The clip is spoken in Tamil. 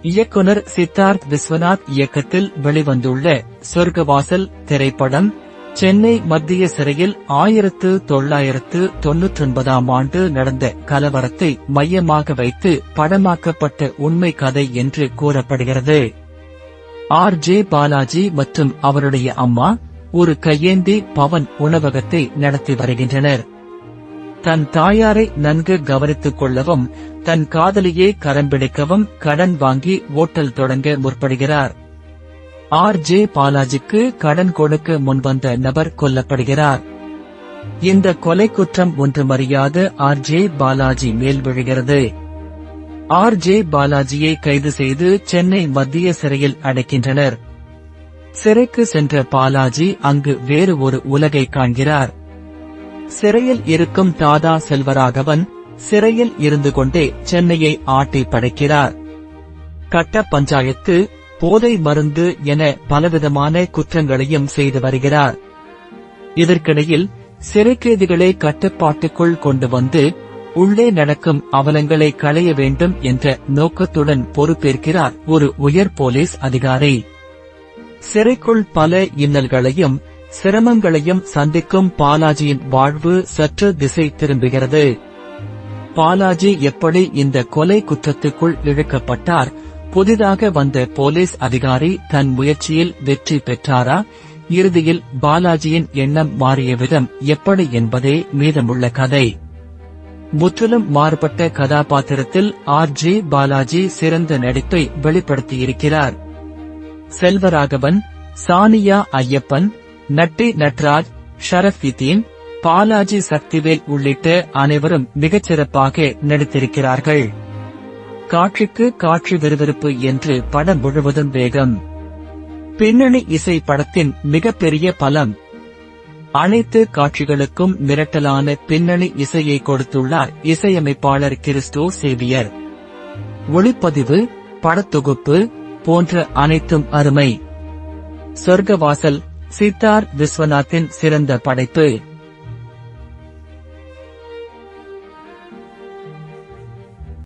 இயக்குனர் சித்தார்த் விஸ்வநாத் இயக்கத்தில் வெளிவந்துள்ள சொர்க்கவாசல் திரைப்படம் சென்னை மத்திய சிறையில் 1999ஆம் ஆண்டு நடந்த கலவரத்தை மையமாக வைத்து படமாக்கப்பட்ட உண்மை கதை என்று கூறப்படுகிறது. ஆர்.ஜே. பாலாஜி மற்றும் அவருடைய அம்மா ஒரு கையேந்தி பவன் உணவகத்தை நடத்தி வருகின்றனர். தன் தாயாரை நன்கு கவனித்துக் கொள்ளவும் தன் காதலியை கரம்பிடிக்கவும் கடன் வாங்கி ஓட்டல் தொடங்க முற்படுகிறார். ஆர்.ஜே. பாலாஜிக்கு கடன் கொடுக்க முன்வந்த நபர் கொல்லப்படுகிறார். இந்த கொலை குற்றம் ஒன்றுமறியாத ஆர்.ஜே. பாலாஜி மேல் விழுகிறது. ஆர்.ஜே. பாலாஜியை கைது செய்து சென்னை மத்திய சிறையில் அடைக்கின்றனர். சிறைக்கு சென்ற பாலாஜி அங்கு வேறு ஒரு உலகை காண்கிறார். சிறையில் இருக்கும் தாதா செல்வராகவன் சிறையில் இருந்து கொண்டே சென்னையை ஆட்டி படைக்கிறார். கட்ட பஞ்சாயத்து, போதை மருந்து என பலவிதமான குற்றங்களையும் செய்து வருகிறார். இதற்கிடையில் சிறைக்கைதிகளை கட்டுப்பாட்டுக்குள் கொண்டு வந்து உள்ளே நடக்கும் அவலங்களை களைய வேண்டும் என்ற நோக்கத்துடன் பொறுப்பேற்கிறார் ஒரு உயர் போலீஸ் அதிகாரி. சிறைக்குள் பல இன்னல்களையும் சிரமங்களையும் சந்திக்கும் பாலாஜியின் வாழ்வு சற்று திசை திரும்புகிறது. பாலாஜி எப்படி இந்த கொலை குற்றத்துக்குள் இழுக்கப்பட்டார்? புதிதாக வந்த போலீஸ் அதிகாரி தன் முயற்சியில் வெற்றி பெற்றாரா? இறுதியில் பாலாஜியின் எண்ணம் மாறிய விதம் எப்படி என்பதே மீதமுள்ள கதை. முற்றிலும் மாறுபட்ட கதாபாத்திரத்தில் ஆர்.ஜே. பாலாஜி சிறந்த நடிப்பை வெளிப்படுத்தியிருக்கிறார். செல்வராகவன், சானியா ஐயப்பன், நட்டி நட்ராஜ், ஷரஃபுதீன், பாலாஜி சக்திவேல் உள்ளிட்ட அனைவரும் மிகச்சிறப்பாக நடித்திருக்கிறார்கள். காட்சிக்கு காட்சி விறுவிறுப்பு என்று படம் முழுவதும் வேகம். பின்னணி இசை படத்தின் மிகப்பெரிய பலம். அனைத்து காட்சிகளுக்கும் மிரட்டலான பின்னணி இசையை கொடுத்துள்ளார் இசையமைப்பாளர் கிறிஸ்டோ சேவியர். ஒளிப்பதிவு, படத்தொகுப்பு போன்ற அனைத்தும் அருமை. சொர்க்கவாசல் சித்தார்த் விஸ்வநாத்தின் சிறந்த படைப்பு.